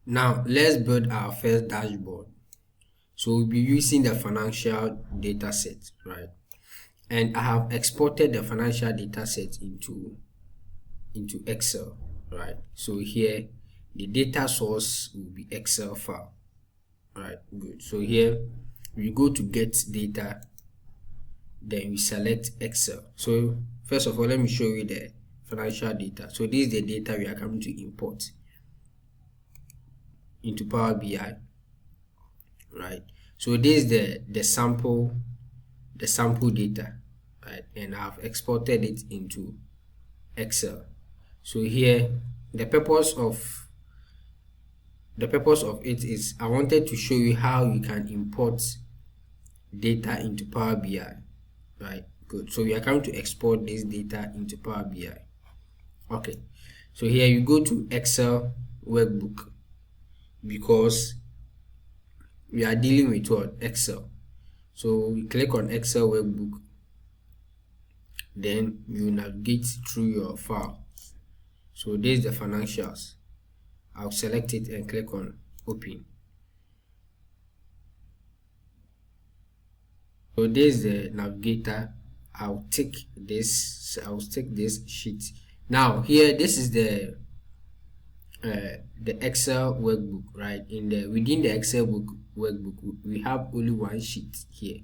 Now let's build our first dashboard. So we'll be using the financial data set, right? And I have exported the financial data set into Excel, right? So here the data source will be Excel file, right? Good. So here we go to get data, then we select Excel. So first of all, let me show you the financial data. So this is the data we are coming to import into Power BI, right? So this is the sample data, right? And I've exported it into Excel. So here the purpose of it is I wanted to show you how you can import data into Power BI, right? Good. So we are going to export this data into Power BI. Okay, so here you go to Excel workbook, because we are dealing with what? Excel. So we click on Excel workbook, then you navigate through your file. So this is the financials. I'll select it and click on open. So this is the navigator. I'll take this sheet. Now here, this is the Excel workbook, right? Within the Excel workbook we have only one sheet here.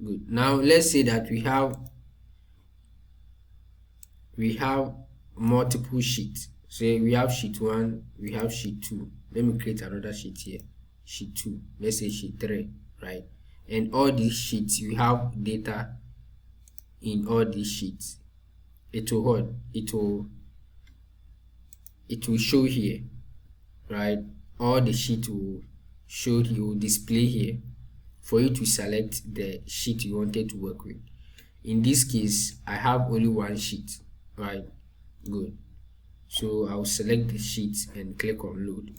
Good. Now let's say that we have multiple sheets. So we have sheet 1, we have sheet 2. Let me create another sheet here. Sheet 2, let's say sheet 3, right? And all these sheets, you have data in all these sheets. It will show here, right? All the sheet will show here, will display here for you to select the sheet you wanted to work with. In this case, I have only one sheet, right? Good. So I'll select the sheet and click on load.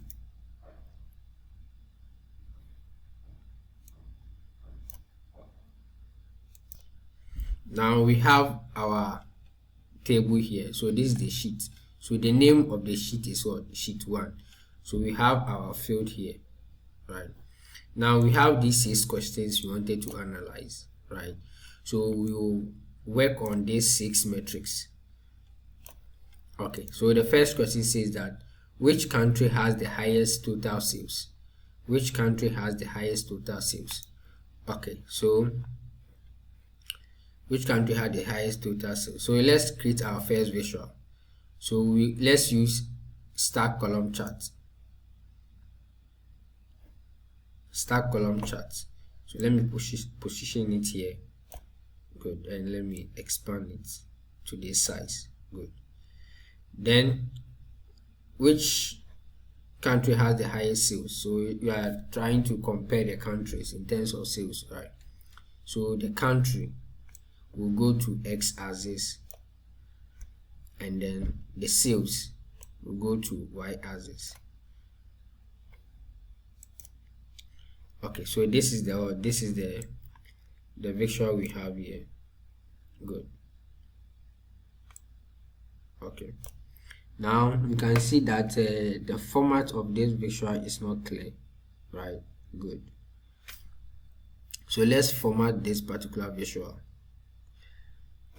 Now we have our table here. So this is the sheet. So the name of the sheet is what? Sheet 1. So we have our field here, right? Now we have these 6 questions we wanted to analyze, right? So we will work on these 6 metrics. Okay, so the first question says that which country has the highest total sales? Which country has the highest total sales? Okay, so which country had the highest total sales? So let's create our first visual. So let's use stack column chart. Stack column chart. So let me position it here. Good. And let me expand it to this size. Good. Then which country has the highest sales? So you are trying to compare the countries in terms of sales, right? So the country will go to x-axis, and then the sales will go to y-axis. Okay, so this is the visual we have here. Good. Okay, now you can see that the format of this visual is not clear, right? Good. So let's format this particular visual.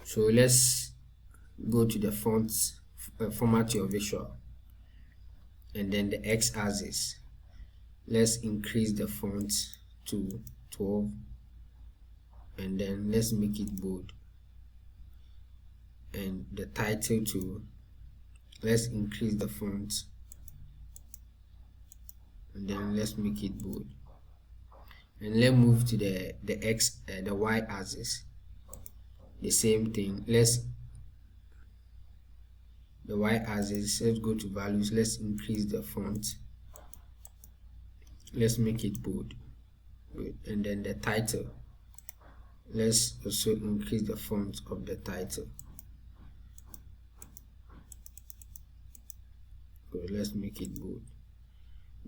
So let's go to the fonts, format your visual, and then the x-axis, let's increase the font to 12, and then let's make it bold, and the title to, let's increase the font, and then let's make it bold, and let's move to the y-axis. The same thing, the y-axis, let's go to values, let's increase the font, let's make it bold. Good. And then the title, let's also increase the font of the title. Good. Let's make it bold.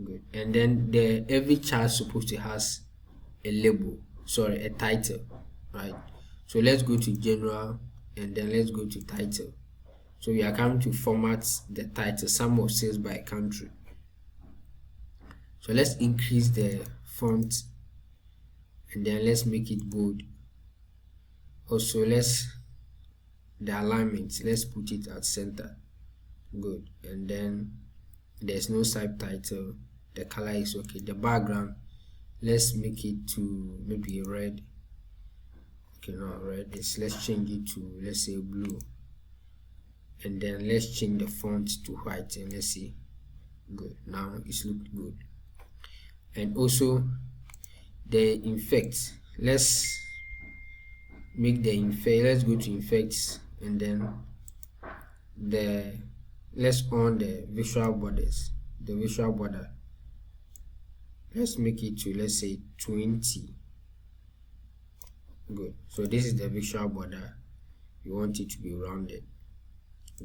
Good. And then every chart is supposed to has a label, a title, right? So let's go to general, and then let's go to title. So we are coming to format the title, sum of sales by country. So let's increase the font, and then let's make it bold. Also, let's the alignment, let's put it at center. Good. And then there's no subtitle, the color is okay. The background, let's make it to maybe red. Okay, not red, let's change it to, let's say, blue. And then let's change the font to white, and let's see. Good. Now it's looked good. And also the effects, let's make the effect, let's go to effects, and then let's on the visual borders, the visual border, let's make it to, let's say, 20. Good. So this is the visual border, you want it to be rounded.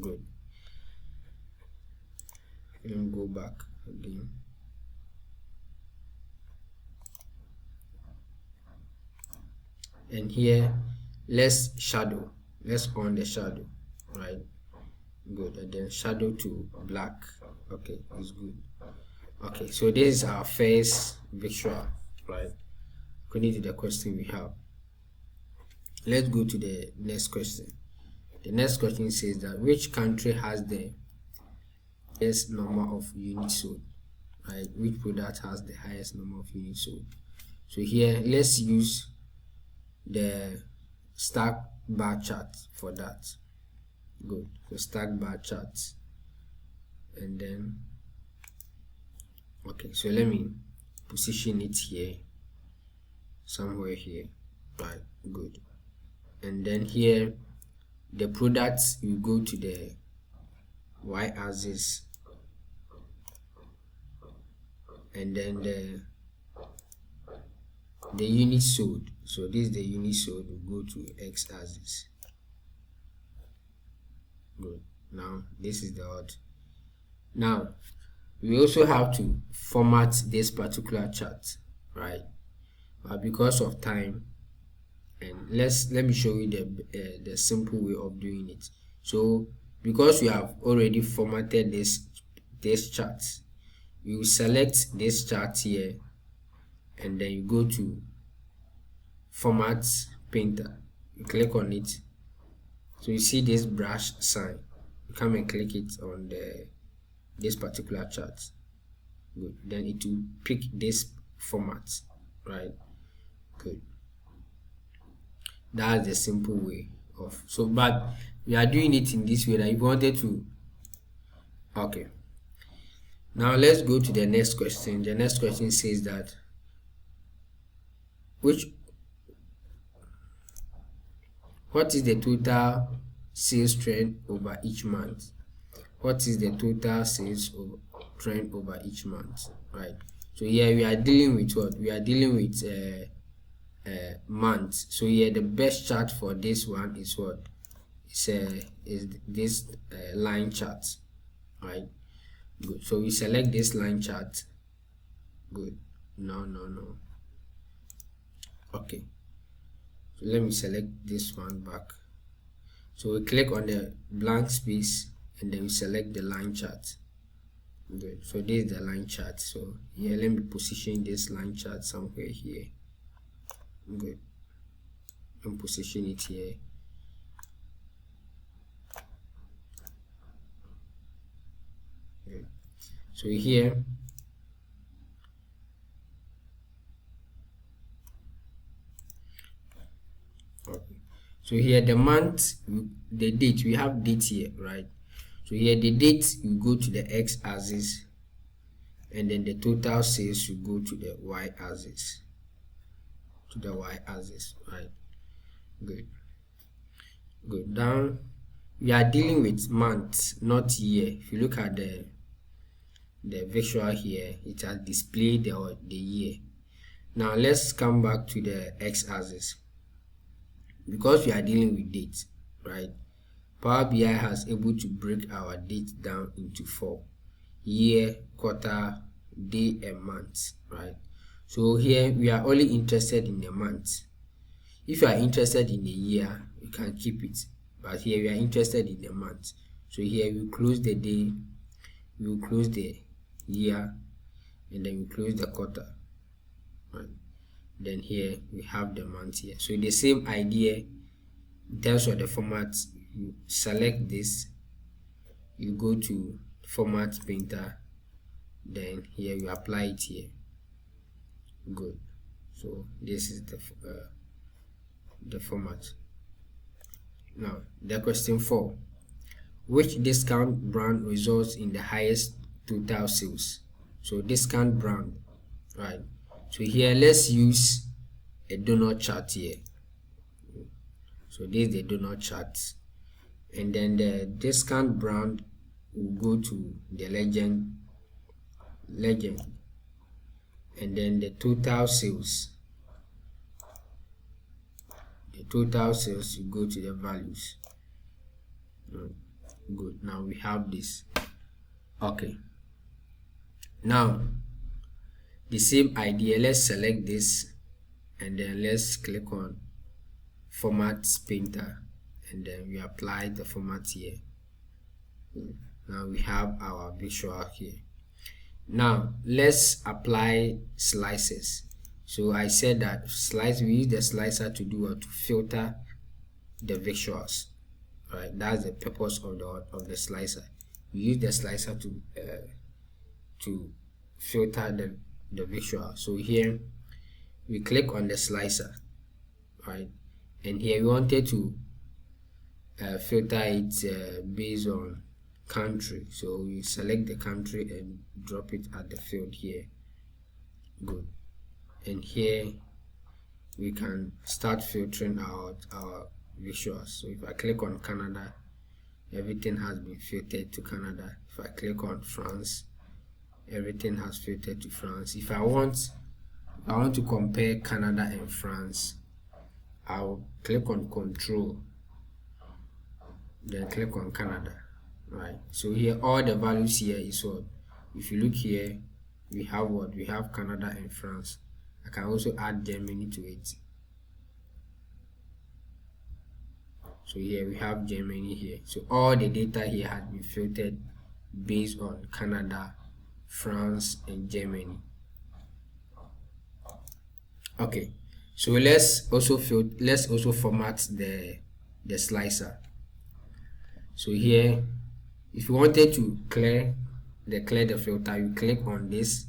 Good. Let me go back again. And here let's shadow, let's on the shadow, right? Good. And then shadow to black. Okay, it's good. Okay, so this is our first visual, right? According to the question we have, let's go to the next question. The next question says that which country has the highest number of units sold, right? Which product has the highest number of units sold? So here let's use the stack bar chart for that. Good. So stack bar charts, and then okay, so let me position it here, somewhere here, right? Good. And then here the products, you go to the y-axis, and then the units sold. So this is the units sold, we go to x-axis. Good. Now this is the odd. Now we also have to format this particular chart, right? But because of time, and let me show you the simple way of doing it. So because we have already formatted this chart, you select this chart here, and then you go to format painter, you click on it. So you see this brush sign, you come and click it on this particular chart. Good. Then it will pick this format, right? Good. That's the simple way of, so but we are doing it in this way that if you wanted to. Okay, now let's go to the next question. The next question says that what is the total sales trend over each month? What is the total sales trend over each month, right? So here we are dealing with what? We are dealing with months. So here the best chart for this one is what? Is this line chart, right? Good. So we select this line chart. Good. No. Okay. So let me select this one back. So we click on the blank space, and then we select the line chart. Good. So this is the line chart. So here, let me position this line chart somewhere here. Good. And position it here. Good. So here, okay. So here the month, the date, we have date here, right? So here the date, you go to the x-axis, and then the total sales, you go to the y-axis. Right? Good. Down, we are dealing with months, not year. If you look at the visual here, it has displayed the year. Now let's come back to the x-axis. Because we are dealing with dates, right? Power BI has able to break our date down into 4: year, quarter, day, and month, right? So here we are only interested in the month. If you are interested in the year, you can keep it, but here we are interested in the month. So here we close the day, we will close the year, and then we close the quarter, right? Then here we have the month here. So the same idea in terms of the format. You select this, you go to format painter, then here you apply it here. Good. So this is the format. Now the question 4: which discount brand results in the highest total sales? So discount brand, right? So here let's use a donut chart here. So this is the donut chart, and then the discount brand will go to the legend, and then the total sales you go to the values. Good. Now we have this. Okay, now the same idea, let's select this and then let's click on format painter, and then we apply the format here. Now we have our visual here. Now let's apply slices. So I said that we use the slicer to do to filter the visuals, right? That's the purpose of the slicer. We use the slicer to filter the visual. So here we click on the slicer, right? And here we wanted to filter it based on country. So we select the country and drop it at the field here. Good. And here we can start filtering out our visuals. So if I click on Canada, everything has been filtered to Canada. If I click on France, everything has filtered to France. If I want to compare Canada and France, I'll click on Control, then click on Canada, right? So here all the values here is what, if you look here, we have what, we have Canada and France. I can also add Germany to it. So here we have Germany here. So all the data here has been filtered based on Canada, France, and Germany. Okay, so let's also format the slicer. So here, if you wanted to clear the filter, you click on this.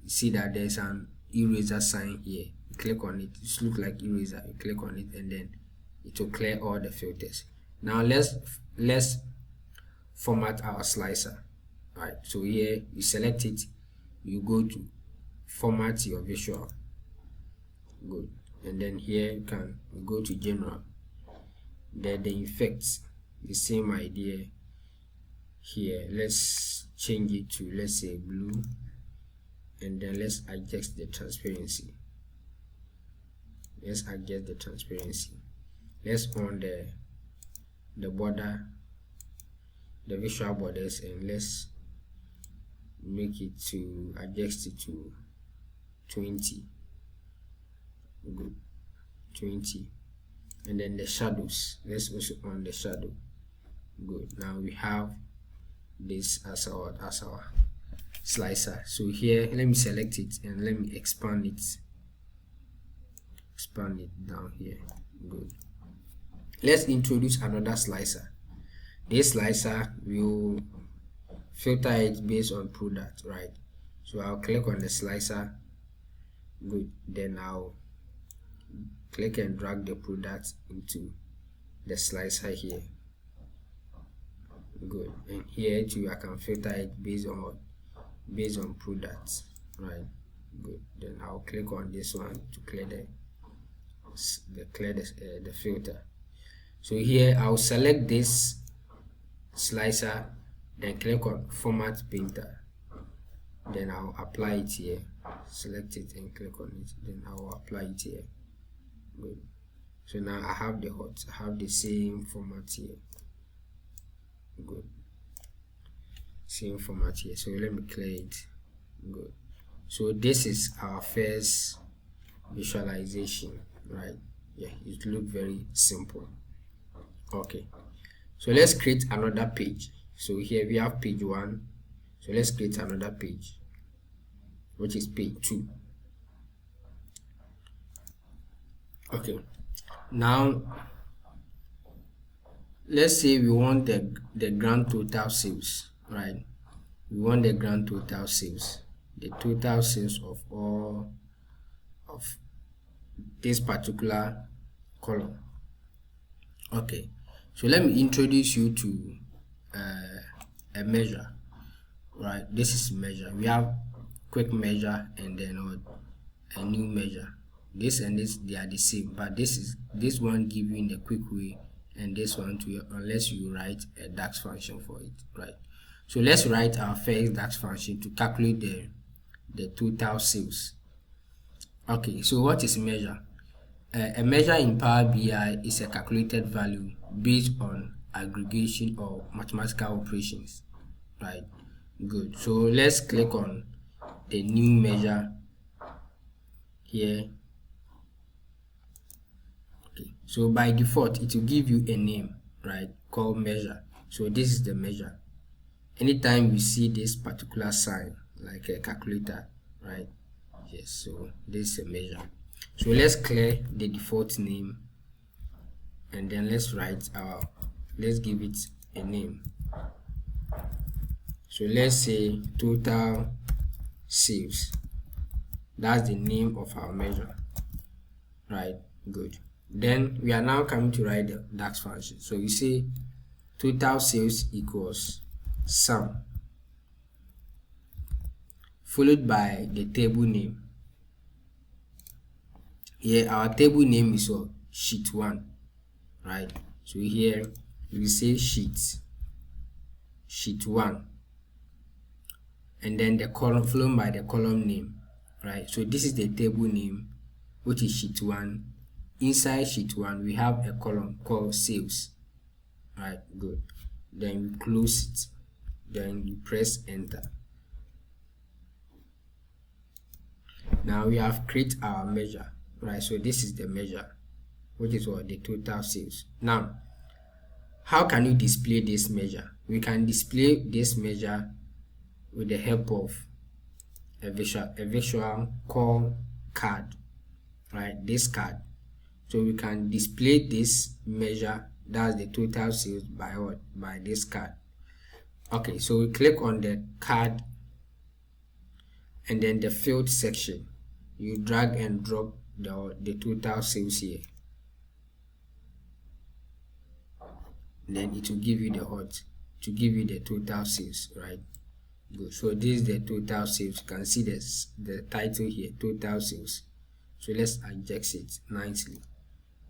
See that there's an eraser sign here. You click on it. It looks like eraser. You click on it, and then it will clear all the filters. Now let's format our slicer. Right. So here you select it. You go to format your visual. Good. And then here you can go to general. Then the effects, the same idea here. Let's change it to, let's say, blue, and then let's adjust the transparency. Let's on the border, the visual borders, and let's make it to adjust it to 20. Good. 20. And then the shadows, let's also on the shadow. Good. Now we have this as our slicer. So here, let me select it and let me expand it down here. Good. Let's introduce another slicer. This slicer will filter it based on product, right? So I'll click on the slicer. Good. Then I'll click and drag the product into the slicer here. Good. And here too, I can filter it based on products, right? Good. Then I'll click on this one to clear the filter. So here I'll select this slicer, then click on format painter, then I'll apply it here. Select it and click on it, then I'll apply it here. Good. So now I have the same format here. Good. Same format here. So let me clear it. Good. So this is our first visualization, right? Yeah, it looks very simple. Okay, so let's create another page. So here we have page 1. So let's create another page. which is page 2. Okay, now let's say we want the grand total sales, right? We want the grand total sales, the total sales of all of this particular column. Okay, so let me introduce you to a measure, right? This is measure. We have quick measure and then a new measure. This and this, they are the same, but this one give you in the quick way, and this one too, unless you write a DAX function for it, right? So let's write our first DAX function to calculate the total sales. Okay, so what is measure? A measure in Power BI is a calculated value based on aggregation or mathematical operations, right? Good. So let's click on the new measure here. Okay, so by default it will give you a name, right, called measure. So this is the measure. Anytime you see this particular sign like a calculator, right? Yes, so this is a measure. So let's clear the default name and then let's give it a name. So let's say total sales. That's the name of our measure, right? Good. Then we are now coming to write the DAX function. So you say total sales equals sum followed by the table name. Here our table name is sheet 1, right? So here we say sheet 1, and then the column followed by the column name, right? So this is the table name, which is sheet 1. Inside sheet 1 we have a column called sales, right? Good. Then we close it, then you press enter. Now we have created our measure, right? So this is the measure, which is the total sales. Now how can you display this measure? We can display this measure with the help of a visual called card, right? This card. So we can display this measure, that's the total sales, by this card. Okay, so we click on the card and then the field section, you drag and drop the total sales here, then it will give you the total sales, right? Good. So this is the total sales. You can see the title here, total sales. So let's adjust it nicely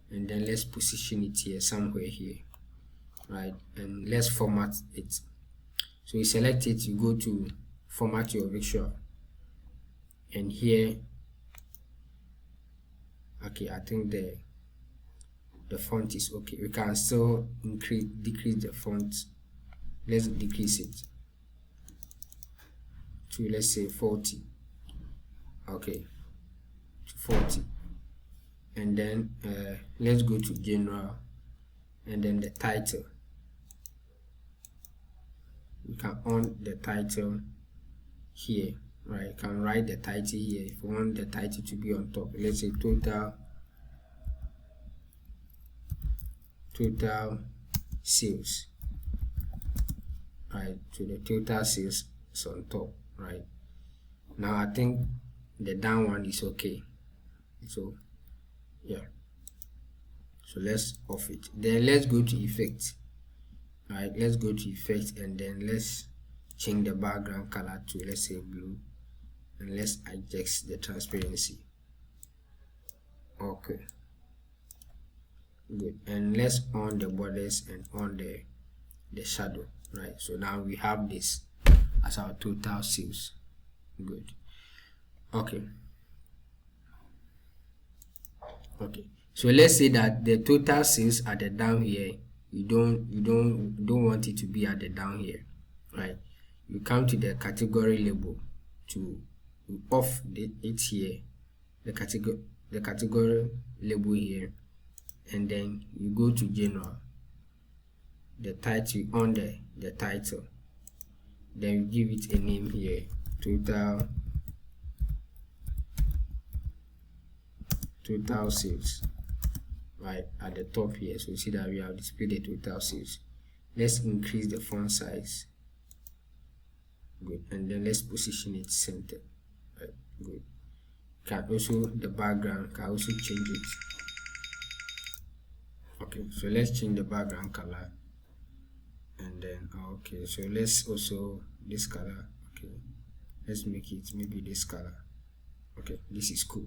and then let's position it here somewhere here, right? And let's format it. So you select it, you go to format your visual, and here, okay, I think the font is okay. We can still decrease the font. Let's decrease it to, let's say, 40. Okay, to 40. And then let's go to general and then the title. You can on the title here, right? You can write the title here if you want the title to be on top. Let's say total sales, right? So the total sales is on top, right? Now I think the down one is okay. So yeah, so let's off it. Then let's go to effect, right? Let's go to effect and then let's change the background color to, let's say, blue, and let's adjust the transparency. Okay, good. And let's on the borders and on the shadow, right? So now we have this as our total sales. Good. Okay, so let's say that the total sales at the down here, you don't want it to be at the down here, right? You come to the category label to off it here, the category label here, and then you go to general, the title on the title, then you give it a name here, total total sales, right, at the top here. So you see that we have displayed the total sales. Let's increase the font size. Good. And then let's position it center. Right. Good. Can also, the background can also change it. Okay, so let's change the background color. And then okay, so let's also this color. Okay, let's make it maybe this color. Okay, this is cool,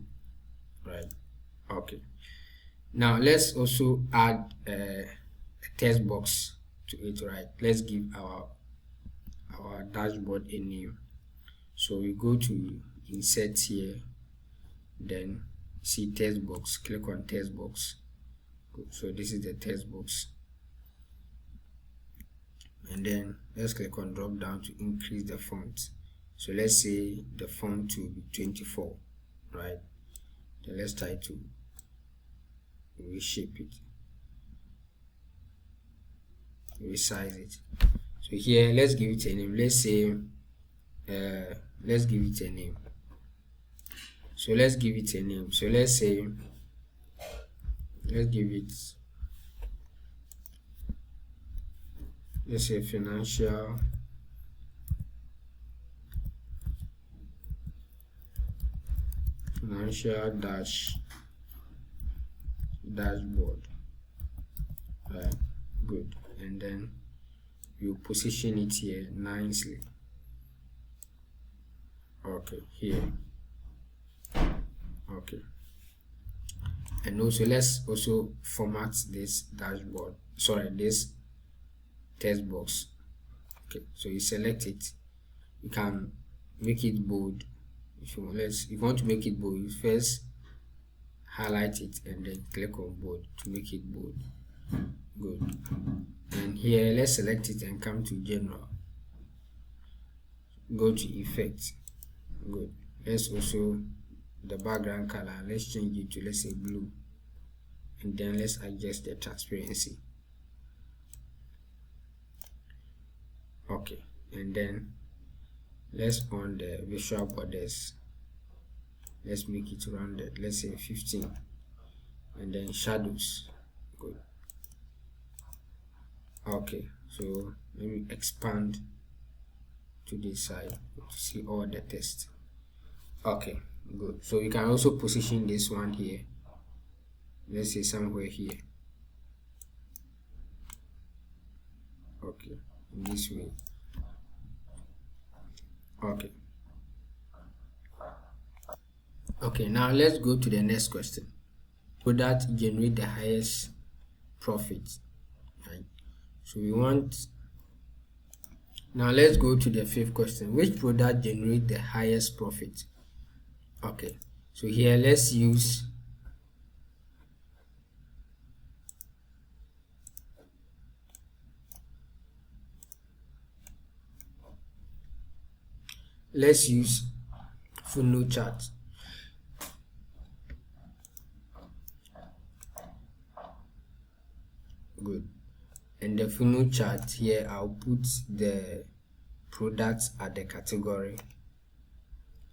right? Okay, now let's also add a text box to it, right? Let's give our dashboard a name. So we go to insert here, then see text box, click on text box. Good. So this is the text box, and then let's click on drop down to increase the font. So let's say the font to be 24, right? Then let's try to reshape it, resize it. So here let's give it a name. Let's say let's give it a name. So let's give it a name. So let's say let's give it, let's say financial dashboard, right? Good. And then you position it here nicely. Okay, here. Okay, and also let's also format this dashboard, sorry, this text box. Okay, so you select it, you can make it bold. If you want to make it bold, you first highlight it and then click on bold to make it bold. Good. And here let's select it and come to general, go to effect. Good. Let's also, the background color, let's change it to, let's say, blue, and then let's adjust the transparency. Okay, and then let's on the visual borders, let's make it rounded, let's say 15, and then shadows. Good. Okay, so let me expand to this side to see all the text. Okay, good. So you can also position this one here, let's say somewhere here. Okay, in this way. Okay. Okay, now let's go to the next question. Product generate the highest profit, right? So we want, now let's go to the fifth question. Which product generate the highest profit? Okay, so here let's use funnel chart. Good. And the funnel chart here, I'll put the products at the category,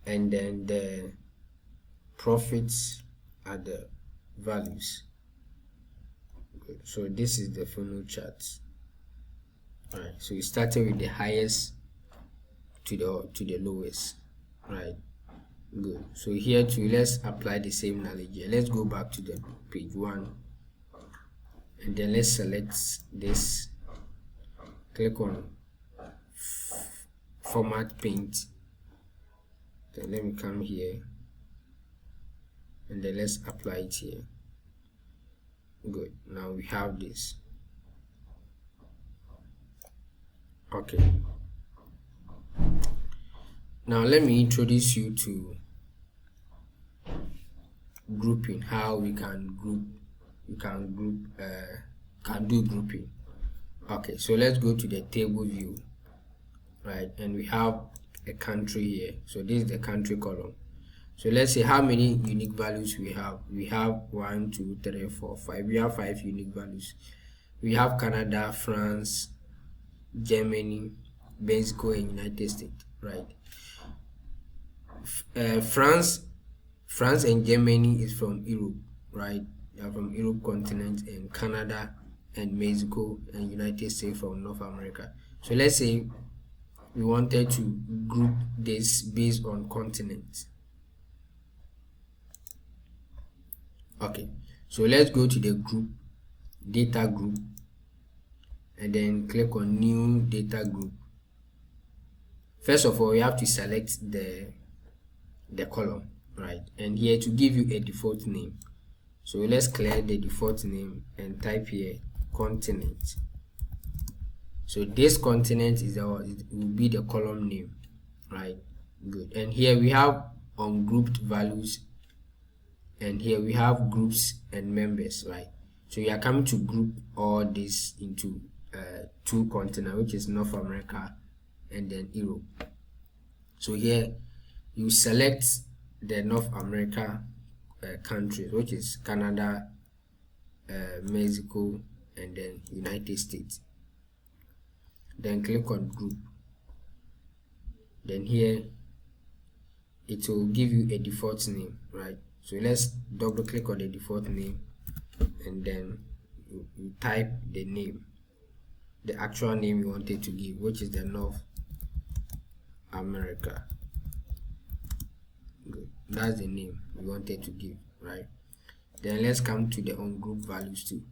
and then the profits at the values. Good. So this is the funnel chart. Alright, so we started with the highest to the lowest, right? Good. So here too, let's apply the same knowledge here. Let's go back to the page 1, and then let's select this, click on format paint, then let me come here, and then let's apply it here. Good. Now we have this. Okay, now let me introduce you to grouping, how we can group, can do grouping. Okay, so let's go to the table view, right? And we have a country here, so this is the country column. So let's say how many unique values we have. We have 1, 2, 3, 4, 5. We have 5 unique values. We have Canada, France, Germany, Mexico, and United States, right? France France and Germany is from Europe, right? They are from Europe continent, and Canada and Mexico and United States from North America. So let's say we wanted to group this based on continent. Okay, so let's go to the group, data group, and then click on new data group. First of all, you have to select the column, right? And here to give you a default name. So let's clear the default name and type here continent. So this continent is our, it will be the column name, right? Good. And here we have ungrouped values, and here we have groups and members, right? So you are coming to group all this into two continents, which is North America and then Europe. So here you select the North America countries, which is Canada, Mexico, and then United States. Then click on group. Then here it will give you a default name, right? So let's double click on the default name, and then you type the name, the actual name you wanted to give, which is the North America. Good. That's the name we wanted to give, right? Then let's come to the ungroup values too.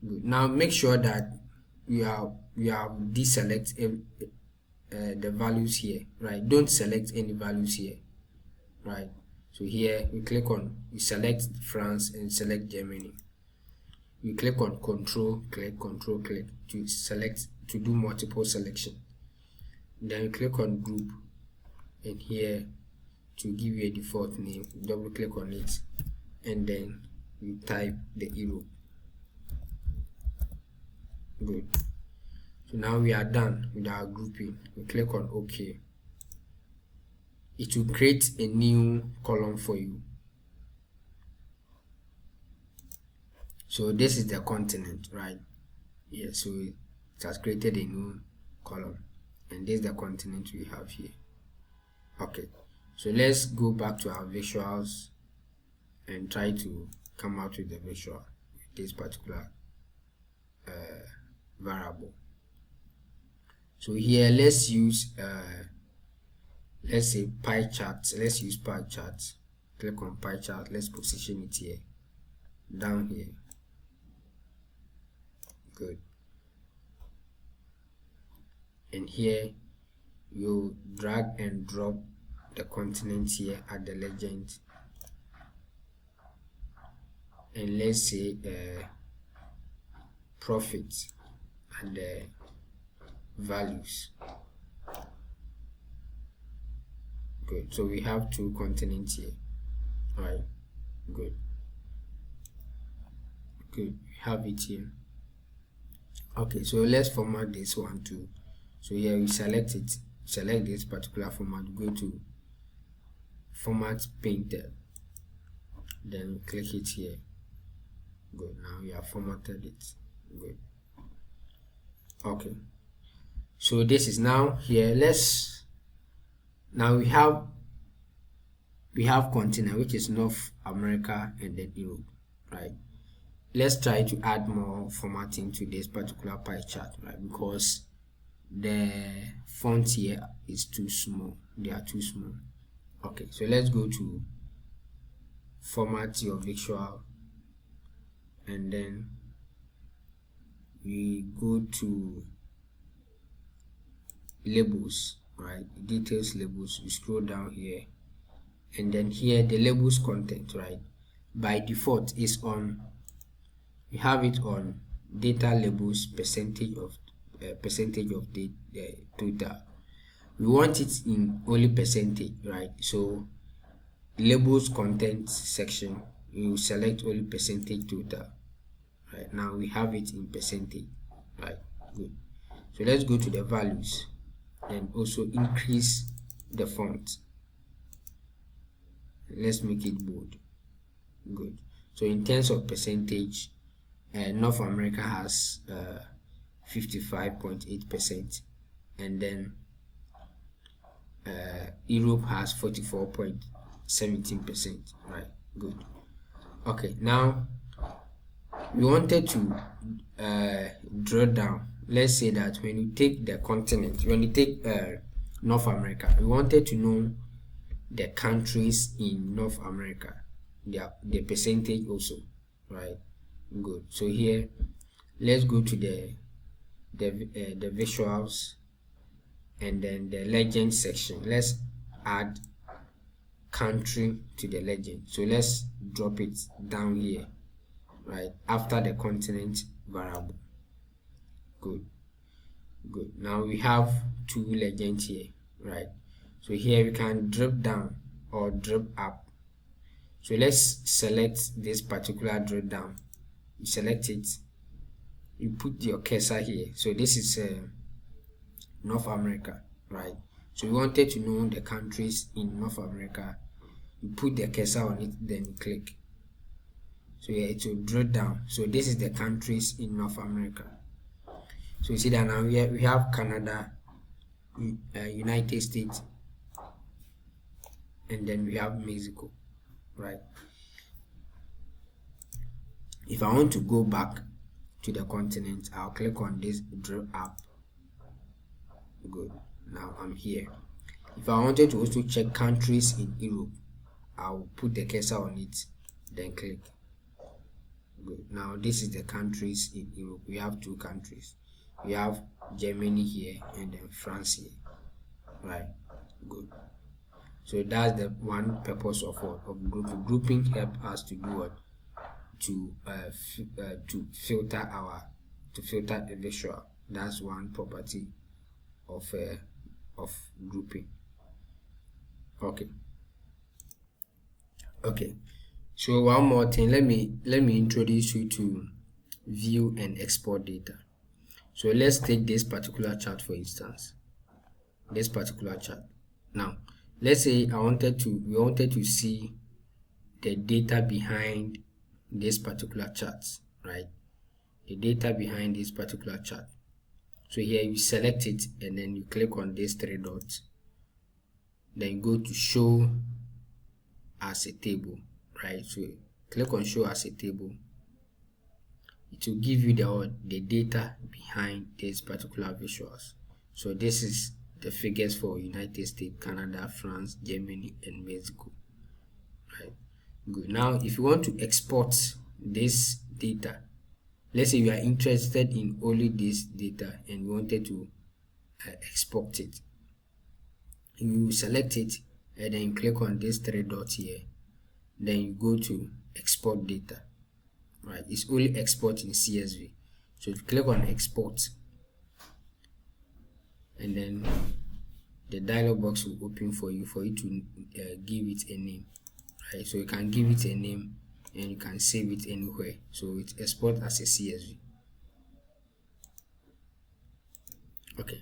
Good. Now make sure that you have deselect the values here, right? Don't select any values here, right? So here we click on, you select France and select Germany. You click on control click to select, to do multiple selection. Then you click on group, and here to give you a default name, double click on it, and then you type the Europe. Good. So now we are done with our grouping. We click on OK. It will create a new column for you. So this is the continent, right? Yeah, so it has created a new column, and this is the continent we have here. Okay, so let's go back to our visuals and try to come out with the visual with this particular variable. So here let's use let's say pie chart. Let's use pie chart. Click on pie chart. Let's position it here, down here. Good. And here you drag and drop the continent here at the legend, and let's say profit and the values. Good. So we have two continents here. All right. Good. We have it here. Okay, so let's format this one too. So here we select it, select this particular format, go to format painter, then click it here. Good. Now we have formatted it. Good. Okay, so this is now here. Now we have continent, which is North America and then Europe, right? Let's try to add more formatting to this particular pie chart, right? Because the font here is too small. They are too small. Okay, so let's go to format your visual, and then we go to labels, right? Details, labels. We scroll down here, and then here the labels content, right? By default is on, we have it on data labels percentage of the total. We want it in only percentage, right? So labels content section, you select only percentage total. Right now we have it in percentage, right? Good. So let's go to the values and also increase the font. Let's make it bold. Good. So in terms of percentage, North America has 55.8%, and then Europe has 44.6%. 17%, right? Good. Okay, now we wanted to drill down. Let's say that when you take the continent, when you take North America, we wanted to know the countries in North America, the percentage also, right? Good. So here, let's go to the visuals and then the legend section. Let's add country to the legend. So let's drop it down here, right after the continent variable. Good. Now we have two legends here, right? So here we can drop down or drop up. So let's select this particular drop down. You select it, you put your cursor here. So this is North America, right? So we wanted to know the countries in North America. You put the cursor on it, then you click. So yeah, it will draw down. So this is the countries in North America. So you see that now we have Canada, United States, and then we have Mexico, right? If I want to go back to the continent, I'll click on this draw up. Good. Now I'm here. If I wanted to also check countries in Europe, I'll put the cursor on it, then click. Good. Now this is the countries in Europe. We have two countries. We have Germany here and then France here, right? Good. So that's the one purpose of grouping. Grouping help us to do what? To filter a visual. That's one property of grouping. Okay. So one more thing, let me introduce you to view and export data. So let's take this particular chart for instance. This particular chart. Now, let's say we wanted to see the data behind this particular chart, right? The data behind this particular chart. So here you select it and then you click on these three dots. Then you go to show as a table, right? So click on show as a table. It will give you the data behind these particular visuals. So this is the figures for United States, Canada, France, Germany, and Mexico, right? Good. Now if you want to export this data, let's say you are interested in only this data and you wanted to export it, you select it and then you click on these three dots here, then you go to export data, right? It's only export in CSV. So if you click on export, and then the dialog box will open for you to give it a name, right? So you can give it a name and you can save it anywhere. So it exports as a CSV. Okay,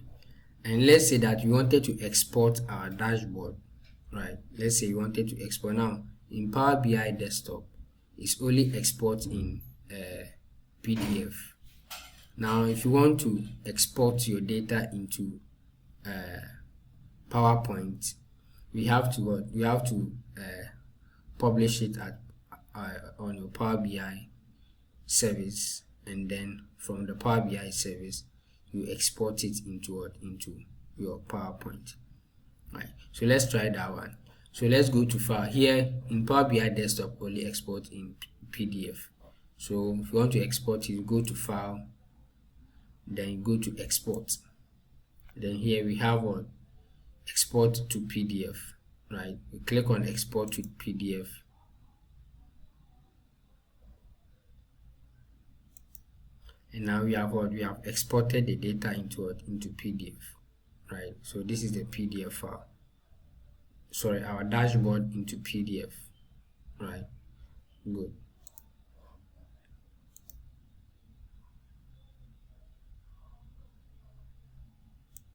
and let's say that you wanted to export our dashboard, right? Let's say you wanted to export. Now in Power BI desktop, it's only export in PDF. Now if you want to export your data into PowerPoint, we have to publish it on your Power BI service, and then from the Power BI service you export it into your PowerPoint, right? So let's try that one. So let's go to file. Here in Power BI desktop only export in PDF. So if you want to export it, you go to file, then you go to export. Then here we have export to PDF, right? We click on export to PDF. And now we have exported the data into PDF, right? So this is the PDF file. Sorry, our dashboard into PDF, right? Good.